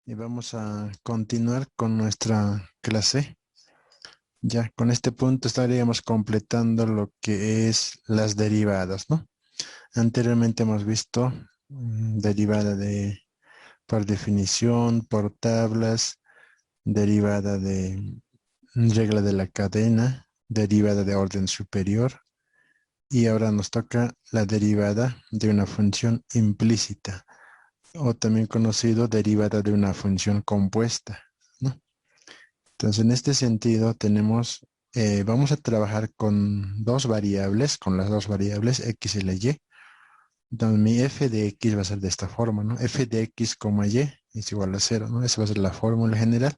Y vamos a continuar con nuestra clase. Ya con este punto estaríamos completando lo que es las derivadas, ¿no? Anteriormente hemos visto derivada de por definición, por tablas, derivada de regla de la cadena, derivada de orden superior. Y ahora nos toca la derivada de una función implícita, o también conocido derivada de una función compuesta, ¿no? Entonces, en este sentido, vamos a trabajar con con las dos variables X y la Y. Entonces, mi f de X va a ser de esta forma, ¿no? F de X, Y es igual a cero, ¿no? Esa va a ser la fórmula general.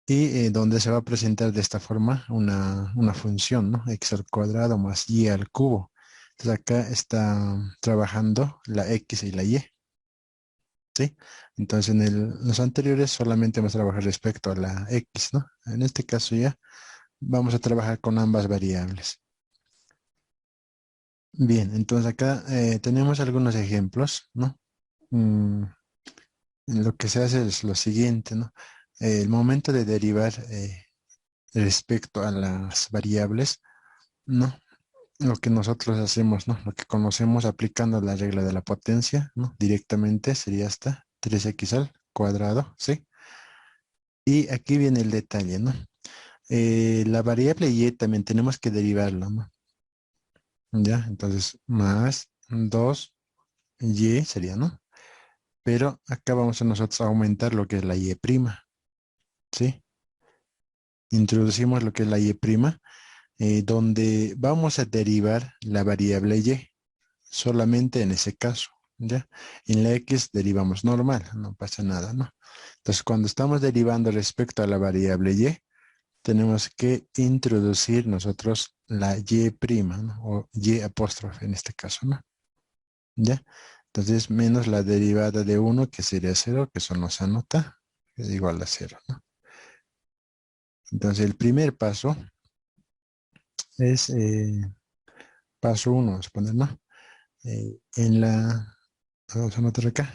Y donde se va a presentar de esta forma una función, ¿no? X al cuadrado más Y al cubo. Entonces, acá está trabajando la X y la Y, ¿sí? Entonces, los anteriores solamente hemos trabajado respecto a la X, ¿no? En este caso ya vamos a trabajar con ambas variables. Bien, entonces acá tenemos algunos ejemplos, ¿no? Mm, lo que se hace es lo siguiente, ¿no? El momento de derivar respecto a las variables, ¿no? Lo que nosotros hacemos, ¿no? Lo que conocemos aplicando la regla de la potencia, ¿no? Directamente sería hasta 3x al cuadrado, ¿sí? Y aquí viene el detalle, ¿no? La variable y también tenemos que derivarlo, ¿no? Ya, entonces más 2y sería, ¿no? Pero acá vamos a nosotros a aumentar lo que es la y prima, ¿sí? Introducimos lo que es la y prima, donde vamos a derivar la variable y, solamente en ese caso, ¿ya? En la x derivamos normal, no pasa nada, ¿no? Entonces, cuando estamos derivando respecto a la variable y, tenemos que introducir nosotros la y prima, ¿no? O y apóstrofe en este caso, ¿no? ¿Ya? Entonces, menos la derivada de 1, que sería 0, que eso nos anota, que es igual a 0, ¿no? Entonces, el primer paso es paso 1, vamos a poner, ¿no? Vamos a anotar acá,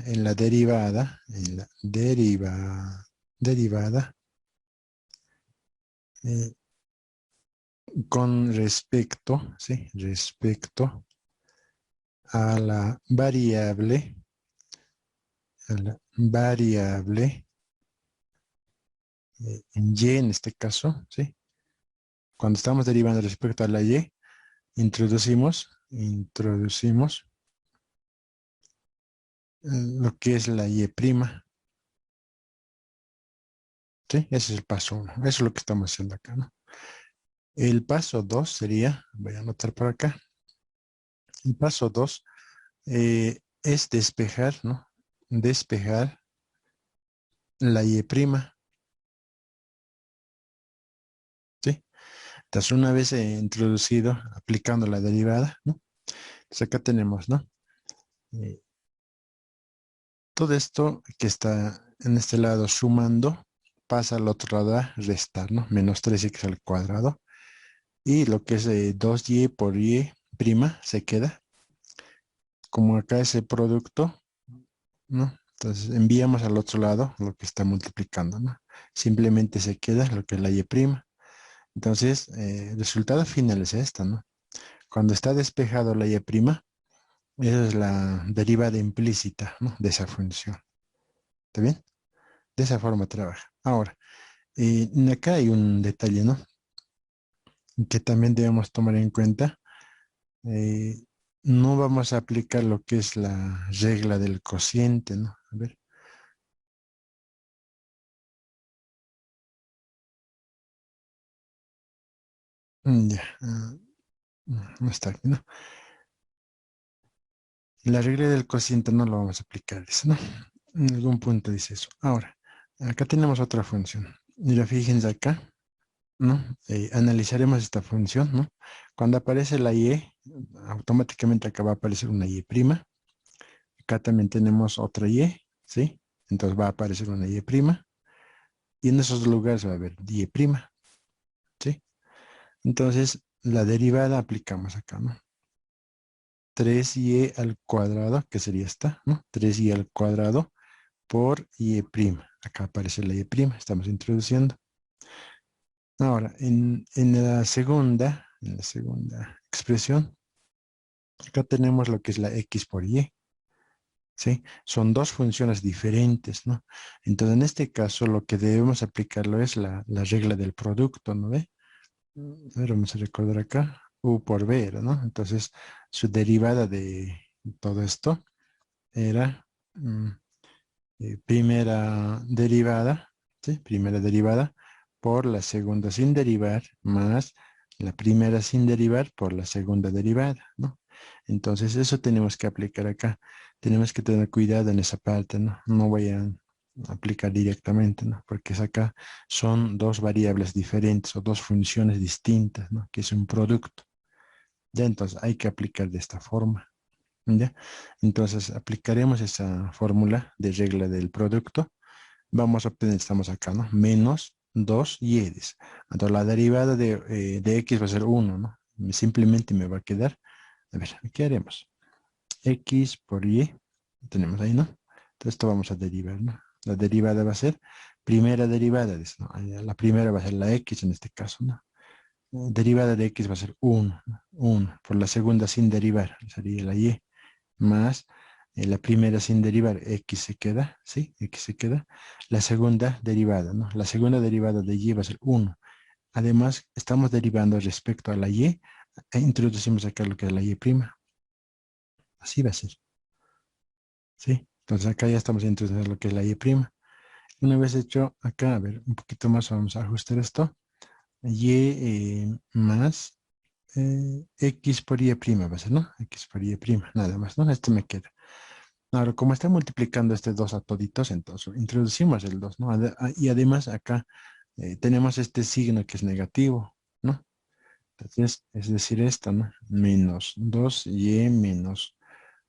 derivada, eh, con respecto, ¿sí? Respecto a la variable en y en este caso, ¿sí? Cuando estamos derivando respecto a la y, introducimos lo que es la y prima, ¿sí? Ese es el paso 1. Eso es lo que estamos haciendo acá, ¿no? El paso 2 sería, voy a anotar por acá, el paso 2 es despejar, ¿no? Despejar la y prima, ¿sí? Entonces, una vez introducido, aplicando la derivada, ¿no? Entonces, acá tenemos, ¿no? Eh, todo esto que está en este lado sumando, pasa al otro lado a restar, ¿no? Menos 3x al cuadrado. Y lo que es 2y por y prima se queda. Como acá es el producto, ¿no? Entonces enviamos al otro lado lo que está multiplicando, ¿no? Simplemente se queda lo que es la y prima. Entonces, el resultado final es esta, ¿no? Cuando está despejado la y prima, esa es la derivada implícita, ¿no? De esa función. ¿Está bien? De esa forma trabaja. Ahora, acá hay un detalle, ¿no? Que también debemos tomar en cuenta. Eh, no vamos a aplicar lo que es la regla del cociente, ¿no? A ver. Ya. No está aquí, ¿no? La regla del cociente no lo vamos a aplicar, dice, ¿no? En algún punto dice eso. Ahora, acá tenemos otra función. Mira, fíjense acá, ¿no? Analizaremos esta función, ¿no? Cuando aparece la y, automáticamente acá va a aparecer una y prima. Acá también tenemos otra y, ¿sí? Entonces va a aparecer una y prima. Y en esos lugares va a haber y prima, ¿sí? Entonces, la derivada aplicamos acá, ¿no? 3y al cuadrado, que sería esta, ¿no? 3y al cuadrado por y'. Acá aparece la y', estamos introduciendo. Ahora, en la segunda expresión, acá tenemos lo que es la x por y. ¿Sí? Son dos funciones diferentes, ¿no? Entonces, en este caso, lo que debemos aplicarlo es la regla del producto, ¿no ve? A ver, vamos a recordar acá. U por B era, ¿no? Entonces, su derivada de todo esto era primera derivada, ¿sí? Primera derivada por la segunda sin derivar más la primera sin derivar por la segunda derivada, ¿no? Entonces eso tenemos que aplicar acá. Tenemos que tener cuidado en esa parte, ¿no? No voy a aplicar directamente, ¿no? Porque es acá son dos variables diferentes o dos funciones distintas, ¿no? Que es un producto. Ya entonces hay que aplicar de esta forma. ¿Ya? Entonces aplicaremos esa fórmula de regla del producto. Vamos a obtener, estamos acá, ¿no? Menos 2y. Entonces la derivada de x va a ser 1, ¿no? Simplemente me va a quedar, a ver, ¿qué haremos? X por y, tenemos ahí, ¿no? Entonces esto vamos a derivar, ¿no? La derivada va a ser primera derivada, ¿no? La primera va a ser la x en este caso, ¿no? Derivada de x va a ser 1, ¿no? 1. Por la segunda sin derivar, sería la y más la primera sin derivar, x se queda, ¿sí? X se queda. La segunda derivada, ¿no? La segunda derivada de y va a ser 1. Además, estamos derivando respecto a la y e introducimos acá lo que es la y'. Así va a ser, ¿sí? Entonces acá ya estamos introduciendo lo que es la y'. Una vez hecho acá, a ver, un poquito más vamos a ajustar esto. Y más x por y' va a ser, ¿no? X por y', nada más, ¿no? Esto me queda. Ahora, como está multiplicando este 2 a toditos, entonces introducimos el 2, ¿no? Y además acá tenemos este signo que es negativo, ¿no? Entonces, es decir, esto, ¿no? Menos 2y menos,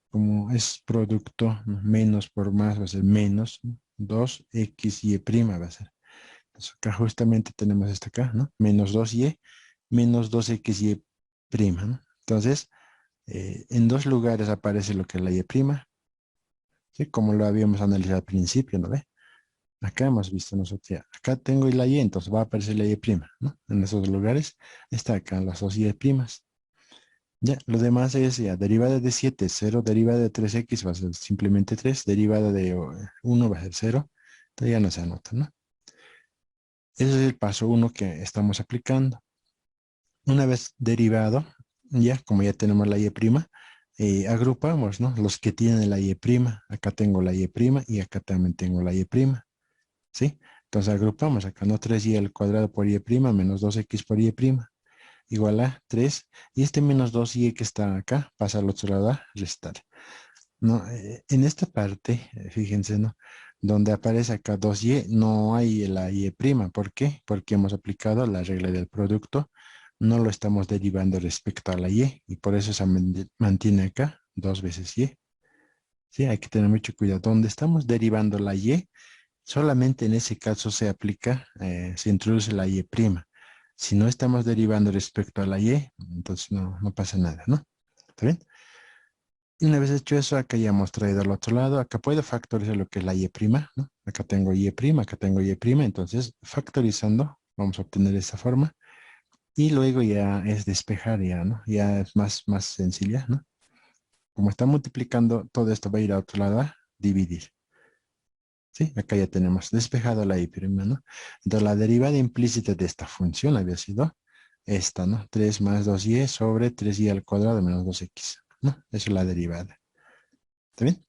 como es producto, ¿no? Menos por más va a ser menos, ¿no? 2xy' va a ser. Entonces, acá justamente tenemos esto acá, ¿no? Menos 2y menos 2xy', ¿no? Entonces, en dos lugares aparece lo que es la y'. ¿Sí? Como lo habíamos analizado al principio, ¿no ve? Acá hemos visto nosotros ya. Acá tengo la y, entonces va a aparecer la y', ¿no? En esos lugares está acá las dos y'. Ya, lo demás es ya, derivada de 7 es 0, derivada de 3x va a ser simplemente 3, derivada de 1 va a ser 0, entonces ya no se anota, ¿no? Ese es el paso 1 que estamos aplicando. Una vez derivado, ya, como ya tenemos la y', agrupamos, ¿no? Los que tienen la y', acá tengo la y' y acá también tengo la y'. ¿Sí? Entonces agrupamos acá, ¿no? 3y al cuadrado por y' menos 2x por y' igual a 3. Y este menos 2y que está acá pasa al otro lado a restar. ¿No? En esta parte, fíjense, ¿no? Donde aparece acá 2y, no hay la y'. ¿Por qué? Porque hemos aplicado la regla del producto. No lo estamos derivando respecto a la y por eso se mantiene acá 2 veces y. Sí, hay que tener mucho cuidado. Donde estamos derivando la y, solamente en ese caso se aplica, se introduce la y'. Si no estamos derivando respecto a la y, entonces no pasa nada, ¿no? ¿Está bien? Y una vez hecho eso, acá ya hemos traído al otro lado. Acá puedo factorizar lo que es la y', ¿no? Acá tengo y', acá tengo y'. Entonces, factorizando, vamos a obtener esta forma. Y luego ya es despejar ya, ¿no? Ya es más sencilla, ¿no? Como está multiplicando, todo esto va a ir a otro lado a dividir. ¿Sí? Acá ya tenemos despejado la y', ¿no? Entonces la derivada implícita de esta función había sido esta, ¿no? 3 más 2y sobre 3y al cuadrado menos 2x, ¿no? Esa es la derivada. ¿Está bien?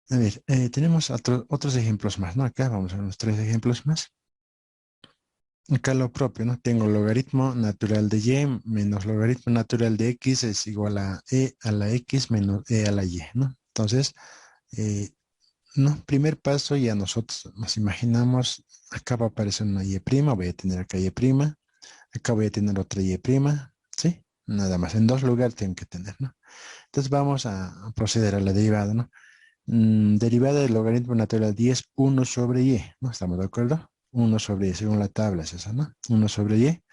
A ver, tenemos otros ejemplos más, ¿no? Acá vamos a ver unos 3 ejemplos más. Acá lo propio, ¿no? Tengo logaritmo natural de y menos logaritmo natural de x es igual a e a la x menos e a la y, ¿no? Entonces, eh, no, primer paso ya nosotros nos imaginamos, acá va a aparecer una y', voy a tener acá y', acá voy a tener otra y', ¿sí? Nada más, en dos lugares tengo que tener, ¿no? Entonces vamos a proceder a la derivada, ¿no? Derivada del logaritmo natural 10, 1 sobre y, ¿no? ¿Estamos de acuerdo? 1 sobre y, según la tabla es esa, ¿no? 1 sobre y,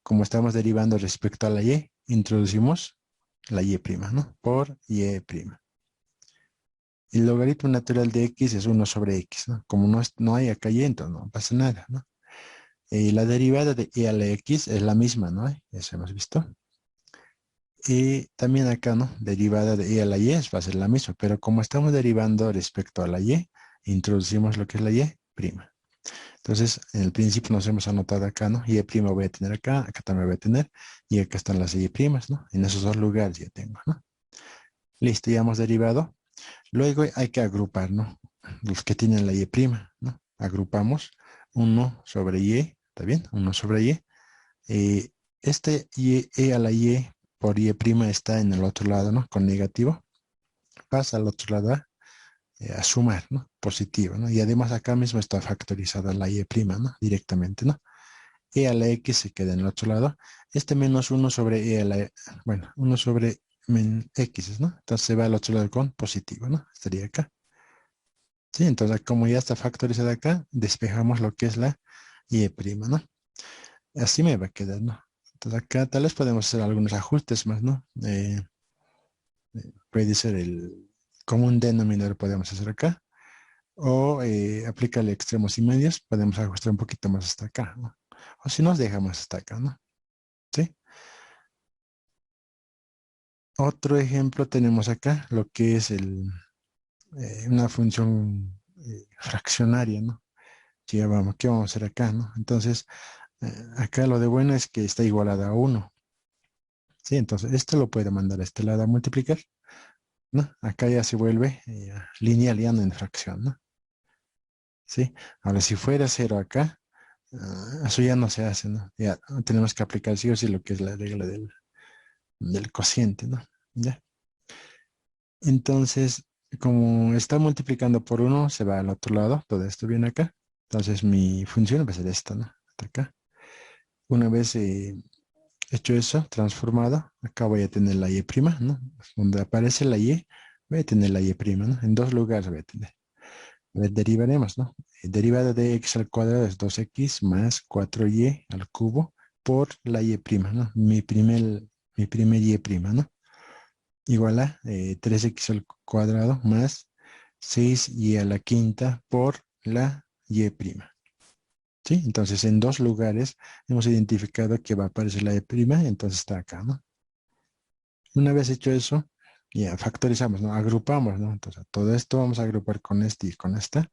como estamos derivando respecto a la y, introducimos la y', ¿no? Por y'. el logaritmo natural de x es 1 sobre x, ¿no? Como no hay acá y entonces no pasa nada, ¿no? La derivada de e a la x es la misma, ¿no? Eso hemos visto. Y también acá, ¿no? Derivada de e a la y va a ser la misma, pero como estamos derivando respecto a la y, introducimos lo que es la y prima. Entonces, en el principio nos hemos anotado acá, ¿no? Y prima voy a tener acá, acá también voy a tener, y acá están las y primas, ¿no? En esos dos lugares ya tengo, ¿no? Listo, ya hemos derivado. Luego hay que agrupar, ¿no? Los que tienen la y prima, ¿no? Agrupamos 1 sobre y, ¿está bien? 1 sobre y. Este y, e a la y por y prima está en el otro lado, ¿no? Con negativo. Pasa al otro lado a sumar, ¿no? Positivo, ¿no? Y además acá mismo está factorizada la y prima, ¿no? Directamente, ¿no? E a la x se queda en el otro lado. Este menos 1 sobre e a la, bueno, 1 sobre x, ¿no? Entonces se va al otro lado con positivo, ¿no? Estaría acá. Sí, entonces como ya está factorizada acá, despejamos lo que es la y prima, ¿no? Así me va a quedar, ¿no? Entonces acá tal vez podemos hacer algunos ajustes más, ¿no? Puede ser el común denominador podemos hacer acá. O aplicarle extremos y medios, podemos ajustar un poquito más hasta acá, ¿no? O si nos dejamos hasta acá, ¿no? ¿Sí? Otro ejemplo tenemos acá, lo que es una función fraccionaria, ¿no? Sí, ya vamos, ¿qué vamos a hacer acá, no? Entonces, acá lo de bueno es que está igualada a 1. Sí, entonces esto lo puede mandar a este lado a multiplicar, ¿no? Acá ya se vuelve lineal, ya no en fracción, ¿no? Sí. Ahora, si fuera 0 acá, eso ya no se hace, ¿no? Ya tenemos que aplicar sí o sí lo que es la regla del cociente, ¿no? ¿Ya? Entonces, como está multiplicando por 1, se va al otro lado, todo esto viene acá. Entonces, mi función va a ser esta, ¿no? Hasta acá. Una vez hecho eso, transformado, acá voy a tener la y prima, ¿no? Donde aparece la y, voy a tener la y prima, ¿no? En dos lugares voy a tener. A ver, derivaremos, ¿no? Derivada de x al cuadrado es 2x más 4y al cubo por la y prima, ¿no? Mi primer y prima, ¿no? Igual a 3x al cuadrado más 6y a la quinta por la y prima. ¿Sí? Entonces, en dos lugares hemos identificado que va a aparecer la y prima, entonces está acá, ¿no? Una vez hecho eso, ya factorizamos, ¿no? Agrupamos, ¿no? Entonces, todo esto vamos a agrupar con este y con esta.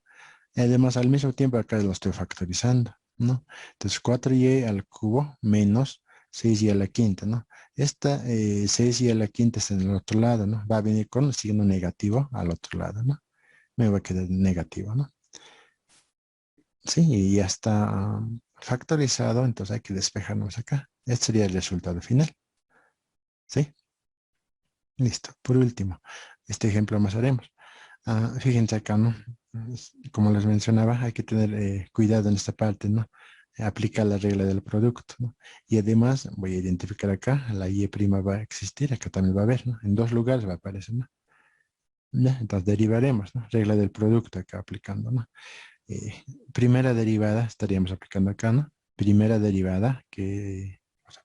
Y además, al mismo tiempo acá lo estoy factorizando, ¿no? Entonces, 4y al cubo menos 6y a la quinta, ¿no? Esta 6y a la quinta está en el otro lado, ¿no? Va a venir con signo negativo al otro lado, ¿no? Me va a quedar negativo, ¿no? Sí, y ya está factorizado, entonces hay que despejarnos acá. Este sería el resultado final, ¿sí? Listo. Por último, este ejemplo más haremos. Fíjense acá, ¿no? Como les mencionaba, hay que tener cuidado en esta parte, ¿no? Aplicar la regla del producto, ¿no? Y además voy a identificar acá, la y prima va a existir, acá también va a haber, ¿no? En dos lugares va a aparecer, ¿no? Ya, entonces derivaremos, ¿no? Regla del producto acá aplicando, ¿no? Eh, Primera derivada estaríamos aplicando acá, ¿no? Primera derivada, o sea,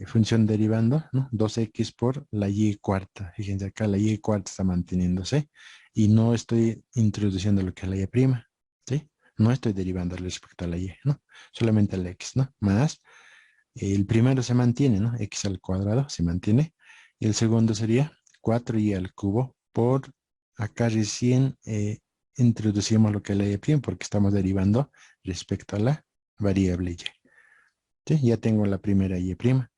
función derivando, ¿no? 2x por la y cuarta. Fíjense acá, la y cuarta está manteniéndose y no estoy introduciendo lo que es la y prima, ¿sí? No estoy derivando respecto a la y, ¿no? Solamente el x, ¿no? Más, el primero se mantiene, ¿no? X al cuadrado se mantiene. Y el segundo sería 4y al cubo por, acá recién introducimos lo que es la y prima porque estamos derivando respecto a la variable y. ¿Sí? Ya tengo la primera y prima,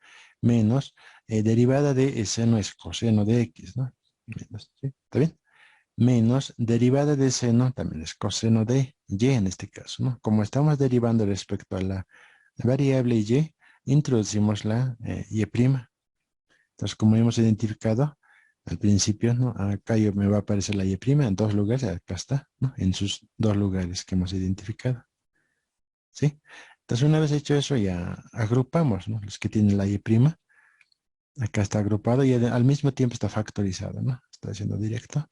menos derivada de seno es coseno de x, ¿no? Menos, ¿sí? ¿Está bien? Menos derivada de seno también es coseno de y en este caso, ¿no? Como estamos derivando respecto a la variable y, introducimos la y prima. Entonces, como hemos identificado al principio, ¿no? Acá me va a aparecer la y prima en dos lugares, acá está, ¿no? En sus dos lugares que hemos identificado. ¿Sí? Entonces, una vez hecho eso, ya agrupamos, ¿no? Los que tienen la y prima. Acá está agrupado y al mismo tiempo está factorizado, ¿no? Está haciendo directo.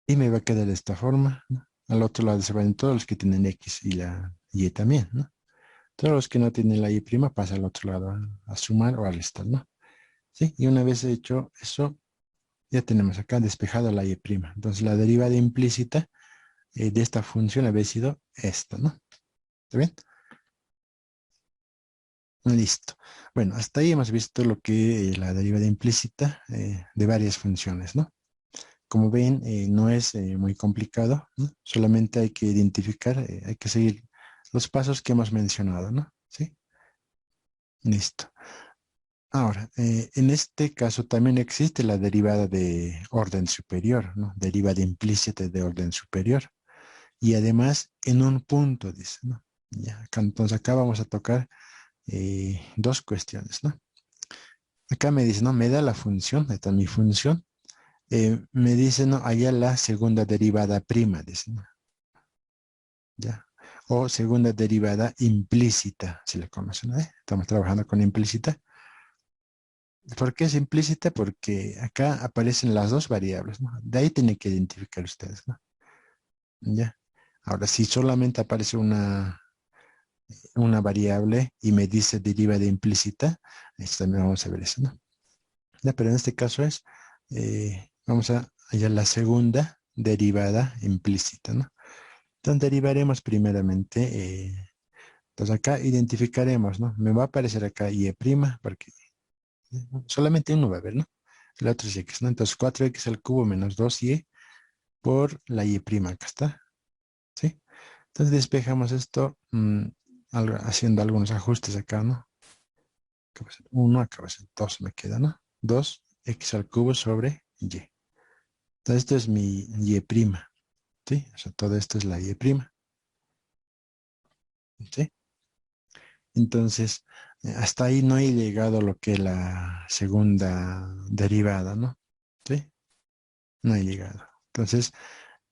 Y me va a quedar de esta forma, ¿no? Al otro lado se van todos los que tienen X y la Y también, ¿no? Todos los que no tienen la Y prima pasan al otro lado a sumar o a restar, ¿no? Sí, y una vez hecho eso, Ya tenemos acá despejado la y'. Entonces la derivada implícita de esta función había sido esta, ¿no? ¿Está bien? Listo. Bueno, hasta ahí hemos visto lo que la derivada implícita de varias funciones, ¿no? Como ven, no es muy complicado, ¿no? Solamente hay que identificar, hay que seguir los pasos que hemos mencionado, ¿no? ¿Sí? Listo. Ahora, en este caso también existe la derivada de orden superior, ¿no? Derivada implícita de orden superior. Y además en un punto, dice, ¿no? Ya, entonces acá vamos a tocar dos cuestiones, ¿no? Acá me dice, ¿no? Me da la función, esta es mi función. Me dice, ¿no? Allá la segunda derivada prima, dice, ¿no? Ya. O segunda derivada implícita, si la conocen, ¿eh? Estamos trabajando con implícita. ¿Por qué es implícita? Porque acá aparecen las dos variables, ¿no? De ahí tienen que identificar ustedes, ¿no? Ya. Ahora, si solamente aparece una variable y me dice derivada implícita, esto también vamos a ver eso, ¿no? Ya, pero en este caso es, vamos a hallar la segunda derivada implícita, ¿no? Entonces derivaremos primeramente, entonces acá identificaremos, ¿no? Me va a aparecer acá y', porque solamente uno va a haber, ¿no? El otro es x, ¿no? Entonces 4x al cubo menos 2y por la y', acá está, ¿sí? Entonces despejamos esto haciendo algunos ajustes acá, ¿no? Acá va a ser 1, acá va a ser 2 me queda, ¿no? 2x al cubo sobre y. Entonces esto es mi y', ¿sí? O sea, todo esto es la y', ¿sí? Entonces, hasta ahí no he llegado a lo que es la segunda derivada, ¿no? ¿Sí? No he llegado. Entonces,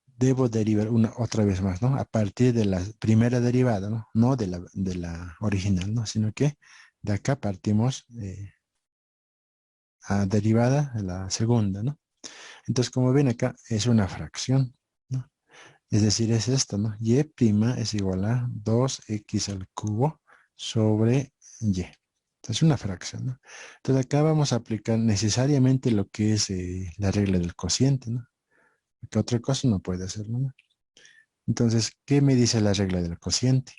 debo derivar una otra vez más, ¿no? A partir de la primera derivada, ¿no? No de la original, ¿no? Sino que de acá partimos a derivada de la segunda, ¿no? Entonces, como ven acá, es una fracción, ¿no? Es decir, es esto, ¿no? Y' es igual a 2x al cubo sobre y. Es una fracción, ¿no? Entonces acá vamos a aplicar necesariamente lo que es la regla del cociente, ¿no? Porque otra cosa no puede hacerlo, ¿no? Entonces, ¿qué me dice la regla del cociente?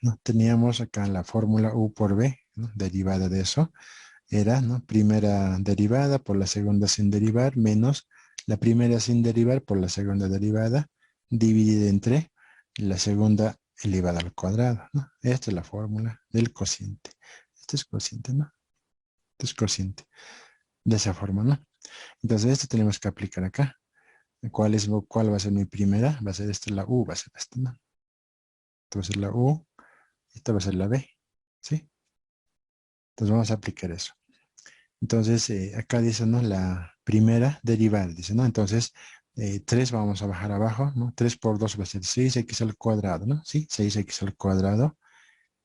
¿No? Teníamos acá la fórmula u por b, ¿no? Derivada de eso, era, ¿no? Primera derivada por la segunda sin derivar, menos la primera sin derivar por la segunda derivada, dividida entre la segunda elevada al cuadrado, ¿no? Esta es la fórmula del cociente. Este es cociente, ¿no? Este es cociente. De esa forma, ¿no? Entonces, esto tenemos que aplicar acá. ¿Cuál va a ser mi primera? Va a ser esta, la U, va a ser esta, ¿no? Esta va a ser la U, esta va a ser la B, ¿sí? Entonces vamos a aplicar eso. Entonces, acá dice, ¿no? La primera derivada, dice, ¿no? Entonces, 3 vamos a bajar abajo, ¿no? 3 por 2 va a ser 6x al cuadrado, ¿no? Sí, 6x al cuadrado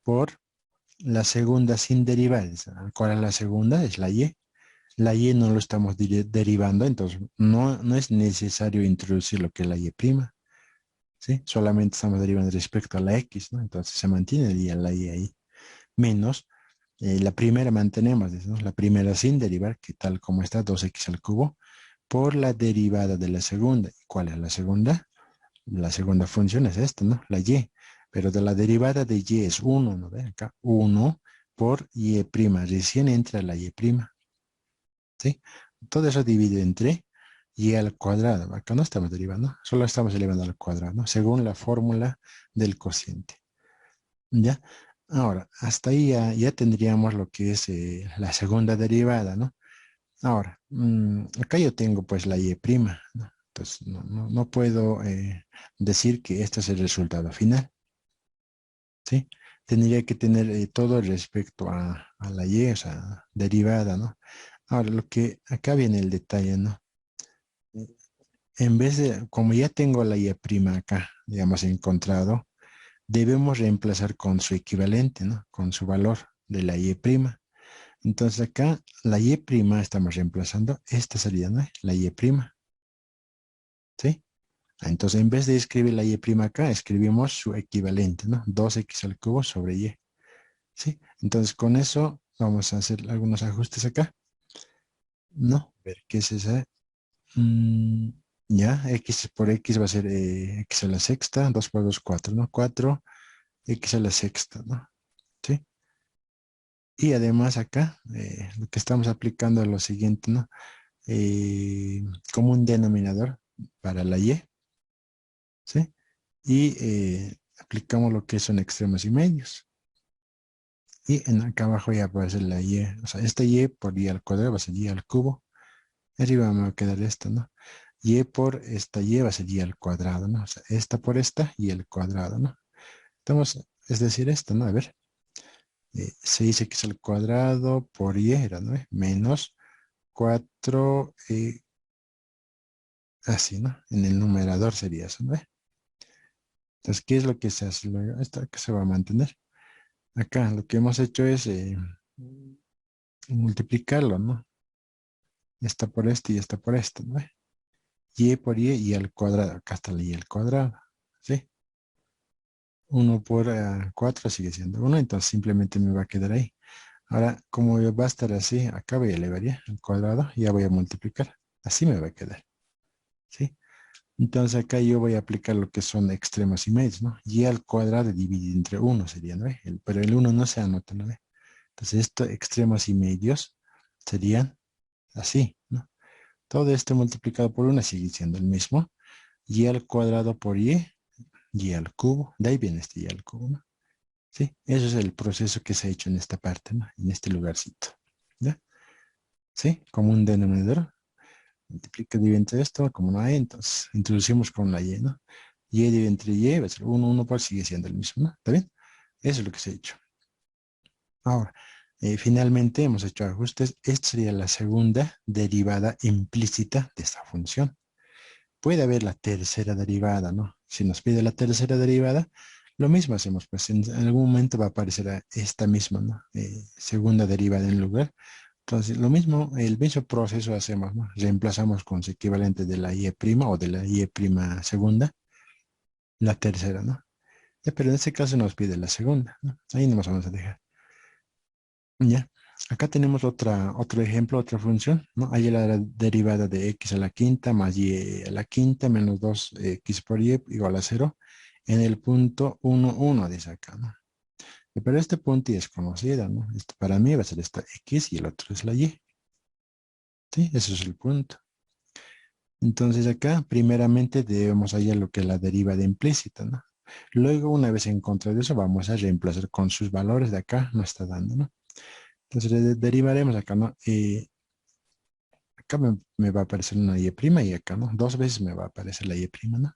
por la segunda sin derivar. ¿Cuál es la segunda? Es la y. La y no lo estamos derivando, entonces no es necesario introducir lo que es la y', ¿sí? Solamente estamos derivando respecto a la x, ¿no? Entonces se mantiene la y ahí. Menos, la primera mantenemos, ¿no? La primera sin derivar, que tal como está, 2x al cubo, por la derivada de la segunda. ¿Cuál es la segunda? La segunda función es esta, ¿no? La y. Pero de la derivada de y es 1, ¿no ve? Acá, 1 por y', recién entra la y'. ¿Sí? Todo eso divide entre y al cuadrado. Acá no estamos derivando, solo estamos elevando al cuadrado, ¿no? Según la fórmula del cociente. ¿Ya? Ahora, hasta ahí ya tendríamos lo que es la segunda derivada, ¿no? Ahora, acá yo tengo pues la y', ¿no? Entonces, no puedo decir que este es el resultado final, ¿sí? Tendría que tener todo respecto a la y, o sea, derivada, ¿no? Ahora, lo que acá viene el detalle, ¿no? En vez de, como ya tengo la y' acá, digamos, encontrado, debemos reemplazar con su equivalente, ¿no? Con su valor de la y'. Entonces acá, la y' estamos reemplazando, esta sería, ¿no? La y', ¿sí? Entonces, en vez de escribir la y' acá, escribimos su equivalente, ¿no? 2x al cubo sobre y, ¿sí? Entonces, con eso vamos a hacer algunos ajustes acá, ¿no? ver, ¿qué es esa? Mm, ya, x por x va a ser x a la sexta, 2 por 2, 4, ¿no? 4, x a la sexta, ¿no? ¿Sí? Y además acá, lo que estamos aplicando es lo siguiente, ¿no? Como un denominador para la y, ¿sí? Y aplicamos lo que son extremos y medios. Y acá abajo ya aparece la y, o sea, esta y por y al cuadrado va a ser y al cubo. Arriba me va a quedar esto, ¿no? Y por esta y va a ser y al cuadrado, ¿no? O sea, esta por esta y el cuadrado, ¿no? Estamos, es decir, esto, ¿no? A ver, se dice que es el cuadrado por y era, ¿no? Menos 4, así, ¿no? En el numerador sería eso, ¿no? Entonces, ¿qué es lo que se hace luego? Esto que se va a mantener. Acá lo que hemos hecho es multiplicarlo, ¿no? Esta por este y esta por este, ¿no? Y por y al cuadrado. Acá está la y al cuadrado, ¿sí? 1 por 4 sigue siendo 1, entonces simplemente me va a quedar ahí. Ahora, como va a estar así, acá voy a elevar ya al cuadrado y ya voy a multiplicar. Así me va a quedar, ¿sí? Entonces acá yo voy a aplicar lo que son extremos y medios, ¿no? Y al cuadrado dividido entre 1 sería, ¿no? Pero el 1 no se anota, ¿no? Entonces estos extremos y medios serían así, ¿no? Todo esto multiplicado por 1 sigue siendo el mismo. Y al cuadrado por y al cubo. De ahí viene este y al cubo, ¿no? Sí, eso es el proceso que se ha hecho en esta parte, ¿no? En este lugarcito, ¿ya? Sí, como un denominador. Multiplica divide entre esto, como no hay, entonces introducimos con la y, ¿no? Y divide entre y va a ser 1, 1 por sigue siendo el mismo, ¿no? ¿Está bien? Eso es lo que se ha hecho. Ahora, finalmente hemos hecho ajustes. Esta sería la segunda derivada implícita de esta función. Puede haber la tercera derivada, ¿no? Si nos pide la tercera derivada, lo mismo hacemos, pues en algún momento va a aparecer esta misma, ¿no? Segunda derivada en lugar. Entonces, lo mismo, el mismo proceso hacemos, ¿no? Reemplazamos con su equivalente de la y' o de la y' segunda, la tercera, ¿no? Ya, pero en este caso nos pide la segunda, ¿no? Ahí nos vamos a dejar. Ya. Acá tenemos otro ejemplo, otra función, ¿no? Hay la derivada de x a la quinta más y a la quinta menos 2x por y igual a 0 en el punto 1, 1, dice acá, ¿no? Pero este punto ya es conocida, ¿no? Esto para mí va a ser esta x y el otro es la y. ¿Sí? Ese es el punto. Entonces acá, primeramente, debemos hallar lo que es la derivada implícita, ¿no? Luego, una vez encontrado eso, vamos a reemplazar con sus valores de acá, nos está dando, ¿no? Entonces derivaremos acá, ¿no? Acá me va a aparecer una y' y acá, ¿no? Dos veces me va a aparecer la y', ¿no?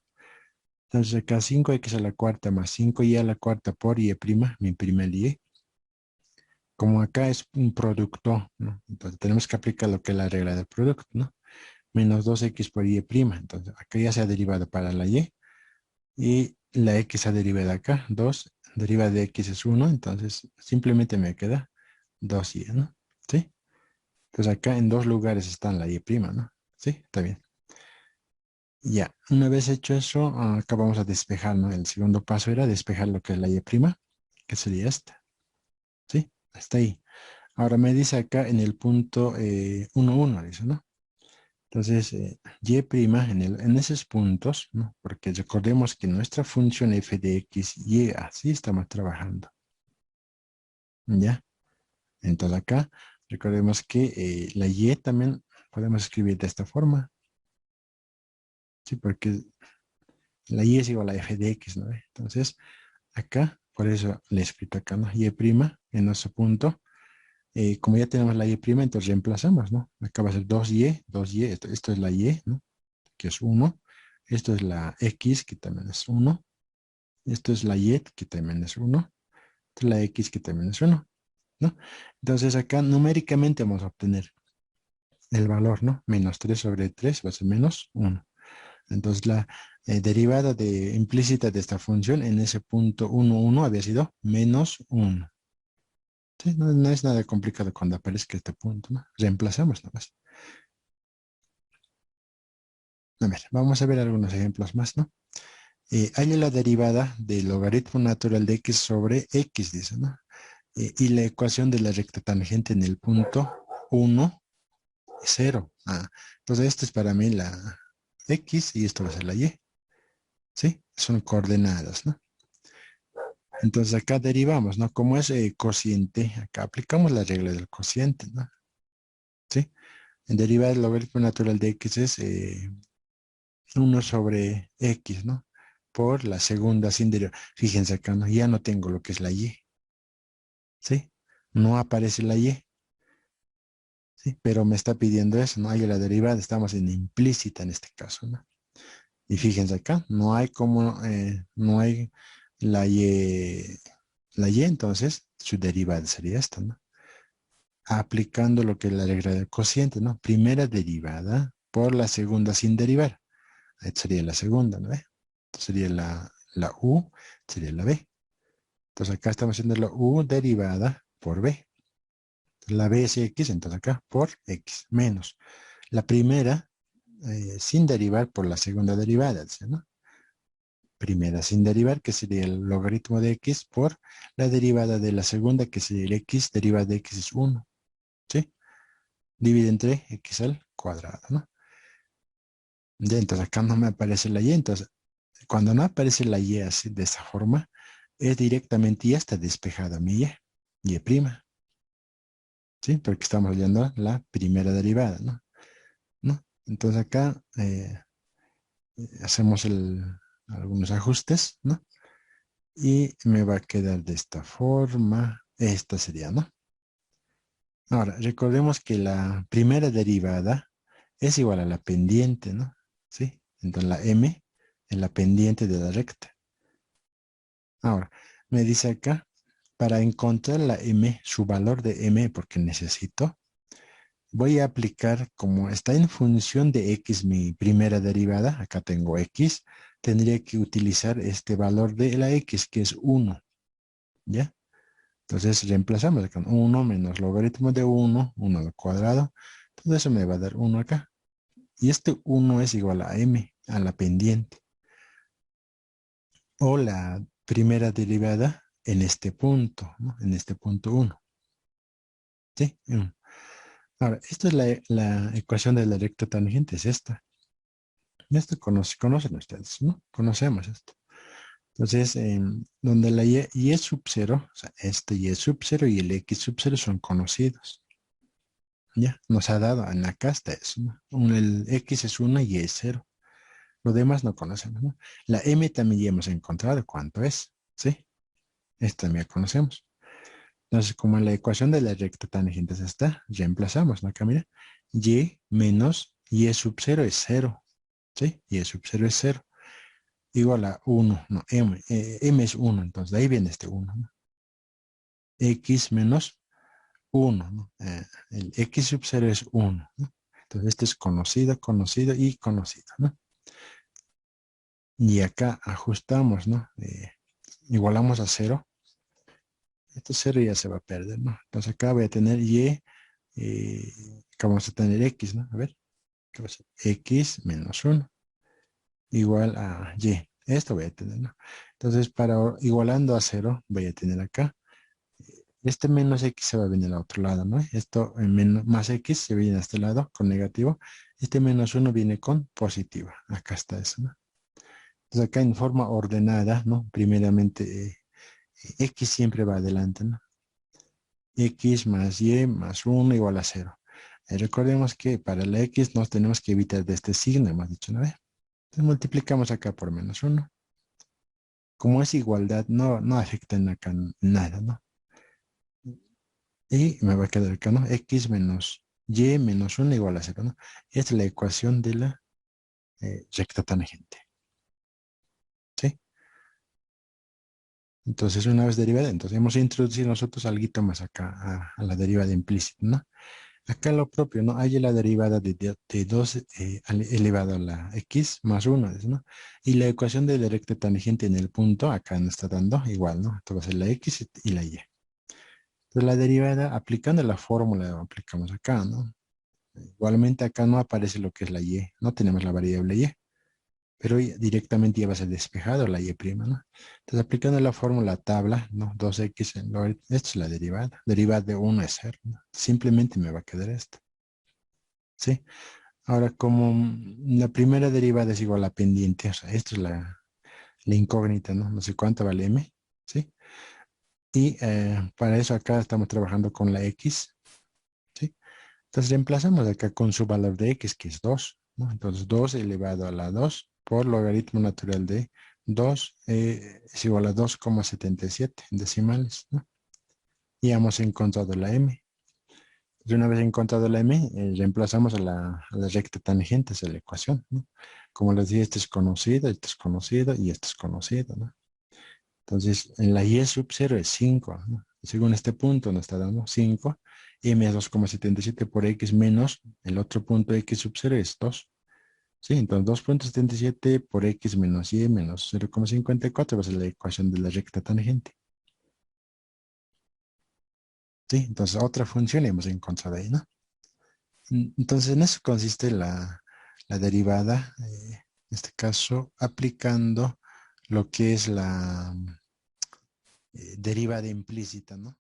Entonces acá 5x a la cuarta más 5y a la cuarta por y', mi primer y. Como acá es un producto, ¿no? Entonces tenemos que aplicar lo que es la regla del producto, ¿no? Menos 2x por y'. Entonces acá ya se ha derivado para la y. Y la x se ha derivado acá, 2. Deriva de x es 1, entonces simplemente me queda 2y, ¿no? ¿Sí? Entonces acá en dos lugares están la y', ¿no? ¿Sí? Está bien. Ya, una vez hecho eso, acá vamos a despejar, ¿no? El segundo paso era despejar lo que es la y', que sería esta. ¿Sí? Hasta ahí. Ahora me dice acá en el punto 1, 1, dice, ¿no? Entonces, y' en esos puntos, ¿no? Porque recordemos que nuestra función f de x y así estamos trabajando. ¿Ya? Entonces acá, recordemos que la y también podemos escribir de esta forma. Sí, porque la y es igual a f de x, ¿no? Entonces, acá, por eso le he escrito acá, ¿no? Y' en nuestro punto. Como ya tenemos la y', entonces reemplazamos, ¿no? Acá va a ser 2y, esto es la y, ¿no? Que es 1. Esto es la x, que también es 1. Esto es la y, que también es 1. Esto es la x, que también es 1, ¿no? Entonces acá numéricamente vamos a obtener el valor, ¿no? Menos 3 sobre 3 va a ser menos 1. Entonces la derivada implícita de esta función en ese punto 1, 1 había sido menos 1. ¿Sí? No, no es nada complicado cuando aparezca este punto, ¿no? Reemplazamos nada más. A ver, vamos a ver algunos ejemplos más, ¿no? Hay la derivada del logaritmo natural de x sobre x, dice, ¿no? Y la ecuación de la recta tangente en el punto 1, 0. Entonces esto es para mí la X y esto va a ser la Y. ¿Sí? Son coordenadas, ¿no? Entonces acá derivamos, ¿no? Como es cociente, acá aplicamos la regla del cociente, ¿no? ¿Sí? En derivada del logaritmo natural de X es 1 sobre X, ¿no? Por la segunda sin derivar. Fíjense acá, ¿no? Ya no tengo lo que es la Y, ¿sí? No aparece la Y, ¿sí? Pero me está pidiendo eso, ¿no? Hay la derivada, estamos en implícita en este caso, ¿no? Y fíjense acá, no hay como, no hay la Y, entonces su derivada sería esta, ¿no? Aplicando lo que es la regla del cociente, ¿no? Primera derivada por la segunda sin derivar. Esta sería la segunda, ¿no? Sería la U, sería la B. Entonces acá estamos haciendo la U derivada por B. La B es X, entonces acá por X, menos. La primera sin derivar por la segunda derivada, ¿no? Primera sin derivar, que sería el logaritmo de X por la derivada de la segunda, que sería el X, derivada de X es 1, ¿sí? Divide entre X al cuadrado, ¿no? Ya, entonces acá no me aparece la Y, entonces cuando no aparece la Y así de esa forma, es directamente ya está despejada mi Y prima, ¿sí? Porque estamos viendo la primera derivada, ¿no? ¿No? Entonces acá hacemos algunos ajustes, ¿no? Y me va a quedar de esta forma, esta sería, ¿no? Ahora, recordemos que la primera derivada es igual a la pendiente, ¿no? ¿Sí? Entonces la M es la pendiente de la recta. Ahora, me dice acá, para encontrar la M, su valor de M, porque necesito, voy a aplicar como está en función de X mi primera derivada, acá tengo X, tendría que utilizar este valor de la X, que es 1, ¿ya? Entonces reemplazamos con 1 menos logaritmo de 1 al cuadrado, todo eso me va a dar 1 acá. Y este 1 es igual a M, a la pendiente, o la primera derivada en este punto, ¿no? En este punto 1. ¿Sí? Ahora, esta es la ecuación de la recta tangente, es esta. Esto conocen ustedes, ¿no? Conocemos esto. Entonces, donde la y es sub 0, o sea, este y es sub 0 y el x sub 0 son conocidos. Ya, nos ha dado en la casta eso, ¿no? El x es 1 y es 0. Lo demás no conocemos, ¿no? La m también ya hemos encontrado cuánto es, ¿sí? Esta también conocemos. Entonces, como en la ecuación de la recta tangente está, reemplazamos, ¿no? Acá mira, y menos y sub 0 es 0, ¿sí? Y sub 0 es 0. Igual a 1, no, m es 1, entonces de ahí viene este 1, ¿no? X menos 1, ¿no? El x sub 0 es 1, ¿no? Entonces este es conocido, conocido y conocido, ¿no? Y acá ajustamos, ¿no? Igualamos a 0. Este 0 ya se va a perder, ¿no? Entonces acá voy a tener y, acá vamos a tener x, ¿no? A ver, ¿qué va a ser? X menos 1 igual a y. Esto voy a tener, ¿no? Entonces, igualando a 0, voy a tener acá. Este menos x se va a venir al otro lado, ¿no? Esto más x se viene a este lado con negativo. Este menos 1 viene con positiva. Acá está eso, ¿no? Entonces acá en forma ordenada, ¿no? Primeramente, x siempre va adelante, ¿no? X más y más 1 igual a 0. Recordemos que para la x nos tenemos que evitar de este signo, hemos dicho, ¿no? Entonces multiplicamos acá por menos 1. Como es igualdad, no afecta en acá nada, ¿no? Y me va a quedar acá, ¿no? X menos y menos 1 igual a 0, ¿no? Esta es la ecuación de la recta tangente, ¿sí? Entonces, una vez derivada, entonces hemos introducido nosotros algo más acá a la derivada implícita, ¿no? Acá lo propio, ¿no? Hay la derivada de 2 elevado a la x más 1, ¿no? Y la ecuación de la recta tangente en el punto, acá nos está dando igual, ¿no? Esto va a ser la x y la y. Entonces, la derivada, aplicando la fórmula, aplicamos acá, ¿no? Igualmente acá no aparece lo que es la y, no tenemos la variable y, pero directamente ya va a ser despejado la y prima, ¿no? Entonces aplicando la fórmula tabla, ¿no? 2x en esto es la derivada. Derivada de 1 es 0, ¿no? Simplemente me va a quedar esto. ¿sí? Ahora, como la primera derivada es igual a pendiente, o sea, esto es la incógnita, ¿no? No sé cuánto vale m, ¿sí? Y para eso acá estamos trabajando con la x, ¿sí? Entonces reemplazamos acá con su valor de x, que es 2, ¿no? Entonces 2 elevado a la 2 por logaritmo natural de 2 es igual a 2,77 en decimales, ¿no? Y hemos encontrado la m. Y una vez encontrado la m, reemplazamos a la recta tangente a la ecuación, ¿no? Como les dije, este es conocido y este es conocido, ¿no? Entonces, en la y sub 0 es 5, ¿no? Según este punto nos está dando 5. M es 2,77 por x menos el otro punto x sub 0 es 2. Sí, entonces 2,77 por x menos y menos 0,54 va a ser la ecuación de la recta tangente. Sí, entonces otra función hemos encontrado ahí, ¿no? Entonces, en eso consiste la derivada, en este caso, aplicando lo que es la derivada implícita, ¿no?